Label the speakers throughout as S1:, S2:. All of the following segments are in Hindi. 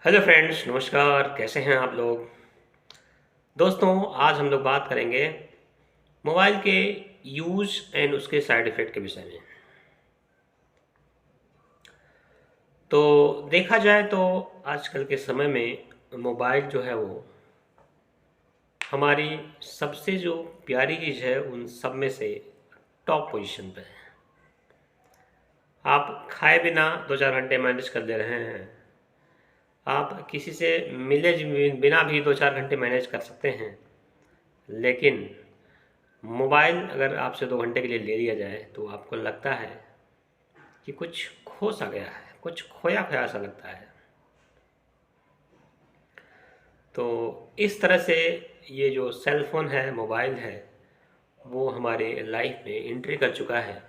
S1: हेलो फ्रेंड्स, नमस्कार। कैसे हैं आप लोग? दोस्तों, आज हम लोग बात करेंगे मोबाइल के यूज़ एंड उसके साइड इफ़ेक्ट के विषय में। तो देखा जाए तो आजकल के समय में मोबाइल जो है वो हमारी सबसे जो प्यारी चीज़ है उन सब में से टॉप पोजीशन पे है। आप खाए बिना 2-4 घंटे मैनेज कर ले रहे हैं। आप किसी से मिले बिना भी 2-4 घंटे मैनेज कर सकते हैं। लेकिन मोबाइल अगर आपसे 2 घंटे के लिए ले लिया जाए तो आपको लगता है कि कुछ खो सा गया है, कुछ खोया खोया सा लगता है। तो इस तरह से ये जो सेल फ़ोन है, मोबाइल है, वो हमारे लाइफ में एंट्री कर चुका है।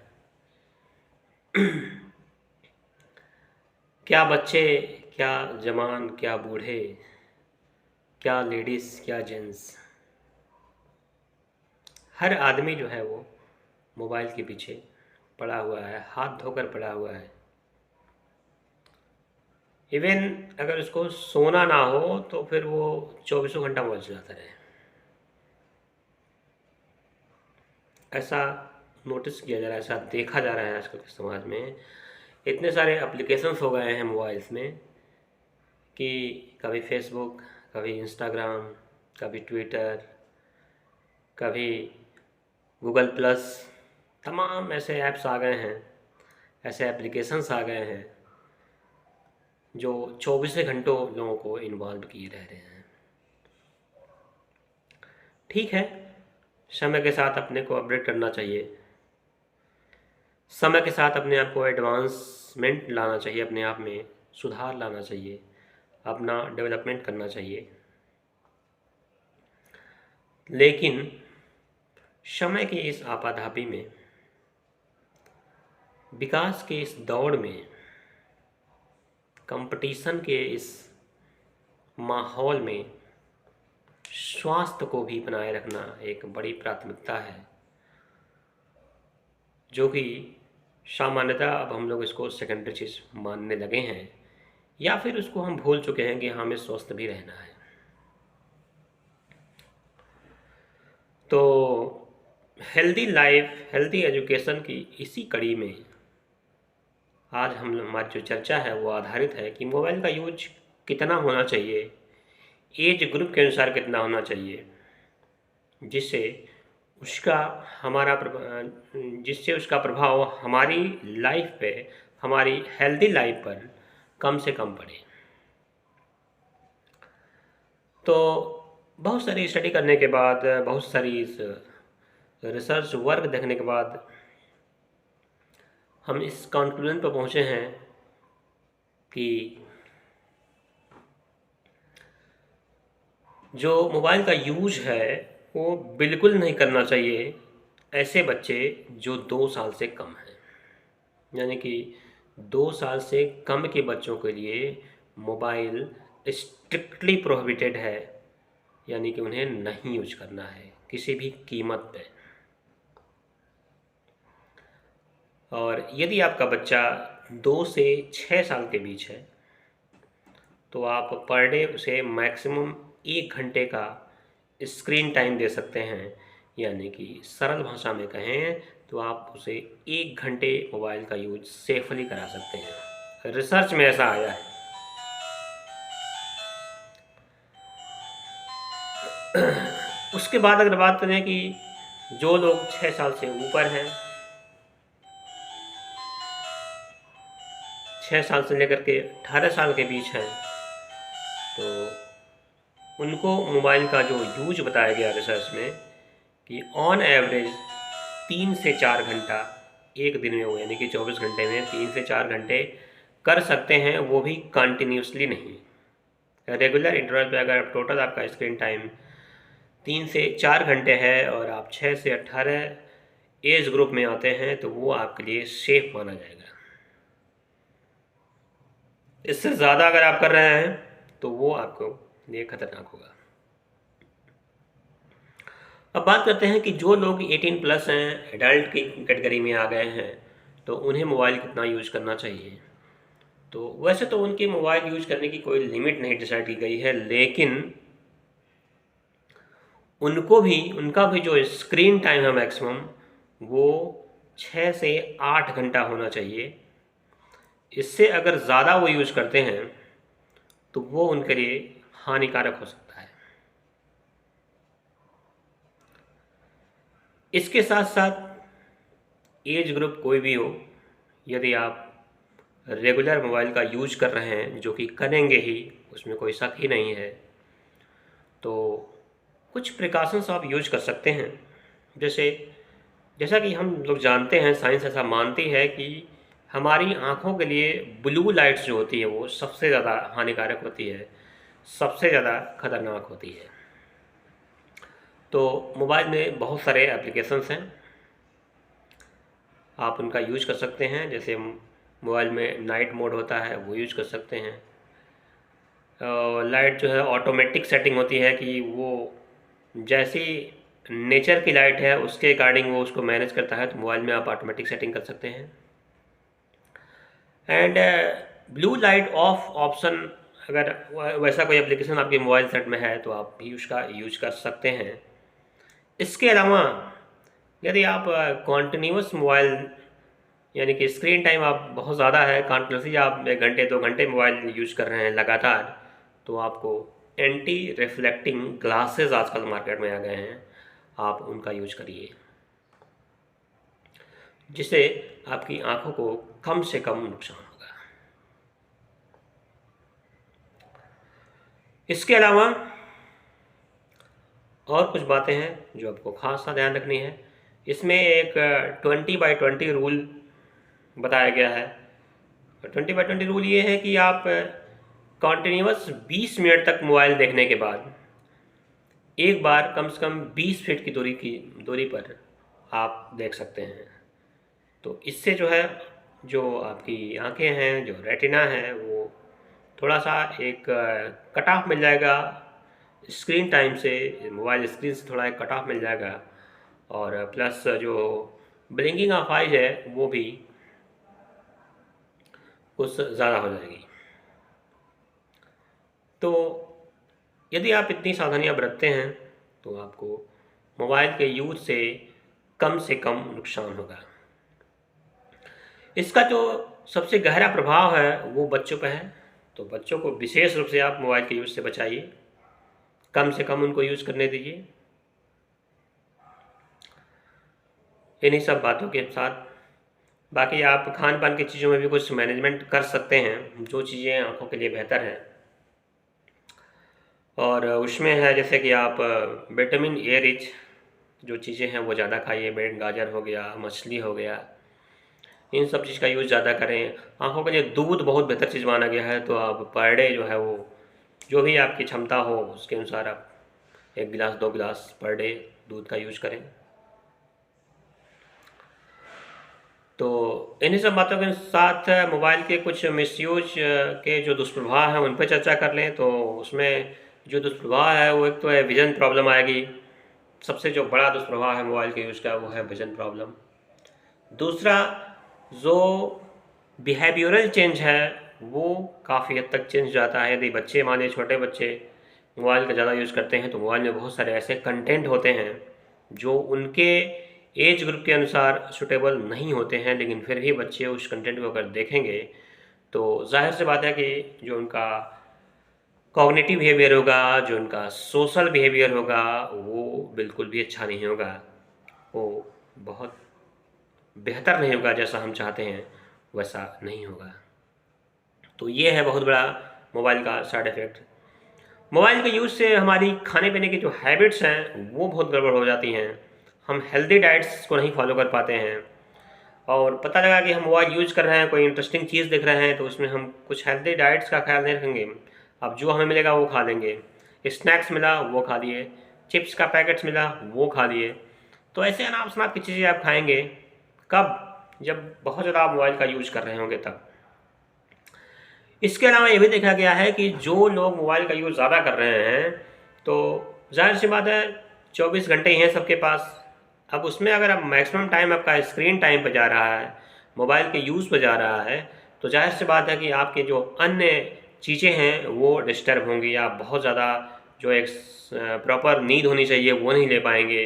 S1: क्या बच्चे, क्या जवान, क्या बूढ़े, क्या लेडीज़, क्या जेंट्स, हर आदमी जो है वो मोबाइल के पीछे पड़ा हुआ है, हाथ धोकर पड़ा हुआ है। इवन अगर उसको सोना ना हो तो फिर वो चौबीसों घंटा मोबाइल चलाता रहे। ऐसा नोटिस किया जा रहा है, ऐसा देखा जा रहा है आजकल के समाज में। इतने सारे एप्लीकेशंस हो गए हैं मोबाइल्स में कि कभी फेसबुक, कभी इंस्टाग्राम, कभी ट्विटर, कभी गूगल प्लस, तमाम ऐसे ऐप्स आ गए हैं, ऐसे एप्लीकेशंस आ गए हैं जो 24 घंटों लोगों को इन्वॉल्व किए रह रहे हैं। ठीक है, समय के साथ अपने को अपडेट करना चाहिए, समय के साथ अपने आप को एडवांसमेंट लाना चाहिए, अपने आप में सुधार लाना चाहिए, अपना डेवलपमेंट करना चाहिए। लेकिन समय की इस आपाधापी में, विकास के इस दौड़ में, कंपटीशन के इस माहौल में स्वास्थ्य को भी बनाए रखना एक बड़ी प्राथमिकता है, जो कि सामान्यतः अब हम लोग इसको सेकेंडरी चीज़ मानने लगे हैं, या फिर उसको हम भूल चुके हैं कि हमें स्वस्थ भी रहना है। तो हेल्दी लाइफ, हेल्दी एजुकेशन की इसी कड़ी में आज हम हमारी जो चर्चा है वो आधारित है कि मोबाइल का यूज कितना होना चाहिए, एज ग्रुप के अनुसार कितना होना चाहिए, जिससे उसका जिससे उसका प्रभाव हमारी लाइफ पे, हमारी हेल्दी लाइफ पर कम से कम पड़े। तो बहुत सारी स्टडी करने के बाद, बहुत सारी रिसर्च वर्क देखने के बाद हम इस कंक्लूजन पर पहुँचे हैं कि जो मोबाइल का यूज है वो बिल्कुल नहीं करना चाहिए ऐसे बच्चे जो 2 साल से कम हैं। यानी कि 2 साल से कम के बच्चों के लिए मोबाइल स्ट्रिक्टली प्रोहिबिटेड है, यानी कि उन्हें नहीं यूज करना है किसी भी कीमत पे। और यदि आपका बच्चा 2 से 6 साल के बीच है तो आप पर डे उसे मैक्सिमम 1 घंटे का स्क्रीन टाइम दे सकते हैं। यानी कि सरल भाषा में कहें तो आप उसे 1 घंटे मोबाइल का यूज सेफली करा सकते हैं। रिसर्च में ऐसा आया है। उसके बाद अगर बात करें कि जो लोग 6 साल से ऊपर हैं, 6 साल से लेकर के 18 साल के बीच हैं, तो उनको मोबाइल का जो यूज बताया गया रिसर्च में कि ऑन एवरेज 3 से 4 घंटा एक दिन में हो, यानी कि 24 घंटे में 3 से 4 घंटे कर सकते हैं, वो भी कंटिन्यूसली नहीं। रेगुलर इंटरवल पे अगर टोटल आपका स्क्रीन टाइम 3 से 4 घंटे है और आप 6 से 18 एज ग्रुप में आते हैं तो वो आपके लिए सेफ माना जाएगा। इससे ज़्यादा अगर आप कर रहे हैं तो वो आपको लिए खतरनाक होगा। अब बात करते हैं कि जो लोग 18 प्लस हैं, एडल्ट की कैटेगरी में आ गए हैं, तो उन्हें मोबाइल कितना यूज करना चाहिए। तो वैसे तो उनकी मोबाइल यूज करने की कोई लिमिट नहीं डिसाइड की गई है, लेकिन उनका भी जो स्क्रीन टाइम है मैक्सिमम, वो 6 से 8 घंटा होना चाहिए। इससे अगर ज़्यादा वो यूज़ करते हैं तो वो उनके लिए हानिकारक हो सकता है। इसके साथ साथ एज ग्रुप कोई भी हो, यदि आप रेगुलर मोबाइल का यूज कर रहे हैं, जो कि करेंगे ही, उसमें कोई शक ही नहीं है, तो कुछ प्रिकॉशंस आप यूज कर सकते हैं। जैसे जैसा कि हम लोग जानते हैं, साइंस ऐसा मानती है कि हमारी आँखों के लिए ब्लू लाइट्स जो होती है वो सबसे ज़्यादा हानिकारक होती है, सबसे ज़्यादा खतरनाक होती है। तो मोबाइल में बहुत सारे एप्लीकेशंस हैं, आप उनका यूज कर सकते हैं। जैसे मोबाइल में नाइट मोड होता है, वो यूज कर सकते हैं। लाइट जो है ऑटोमेटिक सेटिंग होती है कि वो जैसी नेचर की लाइट है उसके अकॉर्डिंग वो उसको मैनेज करता है, तो मोबाइल में आप ऑटोमेटिक सेटिंग कर सकते हैं। And blue light of option, अगर वैसा कोई एप्लीकेशन आपके मोबाइल सेट में है तो आप भी उसका यूज कर सकते हैं। इसके अलावा यदि आप कॉन्टिन्यूस मोबाइल, यानी कि स्क्रीन टाइम आप बहुत ज़्यादा है, कॉन्टिन्यूसली आप 1 घंटे 2 घंटे मोबाइल यूज कर रहे हैं लगातार, तो आपको एंटी रिफ्लेक्टिंग ग्लासेस आजकल मार्केट में आ गए हैं, आप उनका यूज करिए, जिससे आपकी आंखों को कम से कम नुकसान होगा। इसके अलावा और कुछ बातें हैं जो आपको खास सा ध्यान रखनी है। इसमें एक 20/20 रूल बताया गया है। 20/20 रूल ये है कि आप कॉन्टिन्यूस 20 मिनट तक मोबाइल देखने के बाद एक बार कम से कम 20 फीट की दूरी पर आप देख सकते हैं। तो इससे जो है, जो आपकी आंखें हैं, जो रेटिना है, वो थोड़ा सा एक कट ऑफ मिल जाएगा स्क्रीन टाइम से, मोबाइल स्क्रीन से थोड़ा एक कट ऑफ मिल जाएगा, और प्लस जो ब्लिंकिंग ऑफ आइज है वो भी कुछ ज़्यादा हो जाएगी। तो यदि आप इतनी सावधानियां बरतते हैं तो आपको मोबाइल के यूज से कम नुकसान होगा। इसका जो सबसे गहरा प्रभाव है वो बच्चों पर है, तो बच्चों को विशेष रूप से आप मोबाइल के यूज से बचाइए, कम से कम उनको यूज करने दीजिए। इन्हीं सब बातों के साथ बाकी आप खान पान की चीज़ों में भी कुछ मैनेजमेंट कर सकते हैं, जो चीज़ें आंखों के लिए बेहतर हैं। और उसमें है जैसे कि आप विटामिन ए रिच जो चीज़ें हैं वो ज़्यादा खाइए, बैगन गाजर हो गया, मछली हो गया, इन सब चीज़ का यूज़ ज़्यादा करें। आंखों के लिए दूध बहुत बेहतर चीज़ माना गया है, तो आप पर डे जो है वो जो भी आपकी क्षमता हो उसके अनुसार आप 1 गिलास 2 गिलास पर डे दूध का यूज करें। तो इन्हीं सब बातों के साथ मोबाइल के कुछ मिसयूज के जो दुष्प्रभाव हैं उन पर चर्चा कर लें। तो उसमें जो दुष्प्रभाव है वो एक तो है विज़न प्रॉब्लम आएगी। सबसे जो बड़ा दुष्प्रभाव है मोबाइल के यूज़ का वो है विज़न प्रॉब्लम। दूसरा, जो बिहेवियरल चेंज है वो काफ़ी हद तक चेंज जाता है। यदि बच्चे, माने छोटे बच्चे मोबाइल का ज़्यादा यूज़ करते हैं तो मोबाइल में बहुत सारे ऐसे कंटेंट होते हैं जो उनके एज ग्रुप के अनुसार सूटेबल नहीं होते हैं, लेकिन फिर भी बच्चे उस कंटेंट को अगर देखेंगे तो जाहिर सी बात है कि जो उनका कॉग्निटिव बिहेवियर होगा, जो उनका सोशल बिहेवियर होगा, वो बिल्कुल भी अच्छा नहीं होगा, वो बहुत बेहतर नहीं होगा। जैसा हम चाहते हैं वैसा नहीं होगा। तो ये है बहुत बड़ा मोबाइल का साइड इफ़ेक्ट। मोबाइल के यूज़ से हमारी खाने पीने की जो हैबिट्स हैं वो बहुत गड़बड़ हो जाती हैं। हम हेल्दी डाइट्स को नहीं फॉलो कर पाते हैं, और पता लगा कि हम मोबाइल यूज़ कर रहे हैं, कोई इंटरेस्टिंग चीज़ देख रहे हैं, तो उसमें हम कुछ हेल्दी डाइट्स का ख्याल नहीं रखेंगे। अब जो हमें मिलेगा वो खा लेंगे, स्नैक्स मिला वो खा लिए, चिप्स का पैकेट्स मिला वो खा लिए। तो ऐसे अनाप शनाप की चीज़ें आप खाएंगे कब? जब बहुत ज़्यादा आप मोबाइल का यूज़ कर रहे होंगे तब। इसके अलावा ये भी देखा गया है कि जो लोग मोबाइल का यूज़ ज़्यादा कर रहे हैं, तो जाहिर सी बात है 24 घंटे ही हैं सबके पास। अब उसमें अगर आप मैक्सिमम टाइम आपका स्क्रीन टाइम पर जा रहा है, मोबाइल के यूज़ पर जा रहा है, तो जाहिर सी बात है कि आपके जो अन्य चीज़ें हैं वो डिस्टर्ब होंगी। आप बहुत ज़्यादा जो एक प्रॉपर नींद होनी चाहिए वो नहीं ले पाएंगे।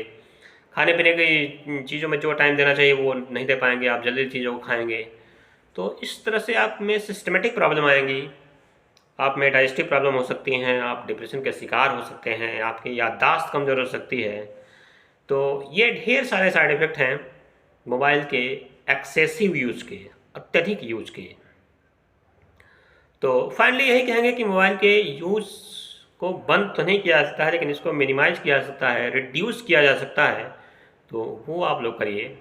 S1: खाने पीने की चीज़ों में जो टाइम देना चाहिए वो नहीं दे पाएंगे। आप जल्दी चीज़ों को खाएंगे, तो इस तरह से आप में सिस्टमेटिक प्रॉब्लम आएंगी। आप में डाइजेस्टिव प्रॉब्लम हो सकती हैं, आप डिप्रेशन के शिकार हो सकते हैं, आपकी याददाश्त कमज़ोर हो सकती है। तो ये ढेर सारे साइड इफ़ेक्ट हैं मोबाइल के एक्सेसिव यूज़ के, अत्यधिक यूज़ के। तो फाइनली यही कहेंगे कि मोबाइल के यूज़ को बंद तो नहीं किया जा सकता है, लेकिन इसको मिनिमाइज़ किया जा सकता है, रिड्यूस किया जा सकता है। तो वो आप लोग करिए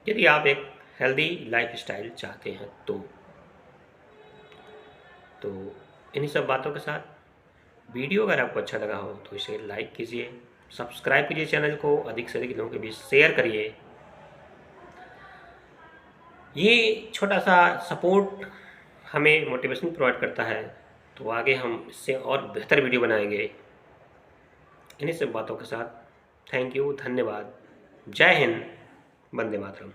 S1: यदि आप एक हेल्दी लाइफस्टाइल चाहते हैं तो इन्हीं सब बातों के साथ वीडियो अगर आपको अच्छा लगा हो तो इसे लाइक कीजिए, सब्सक्राइब कीजिए चैनल को, अधिक से अधिक लोगों के बीच शेयर करिए। ये छोटा सा सपोर्ट हमें मोटिवेशन प्रोवाइड करता है, तो आगे हम इससे और बेहतर वीडियो बनाएंगे। इन्हीं सब बातों के साथ थैंक यू, धन्यवाद, जय हिंद, वंदे मातरम।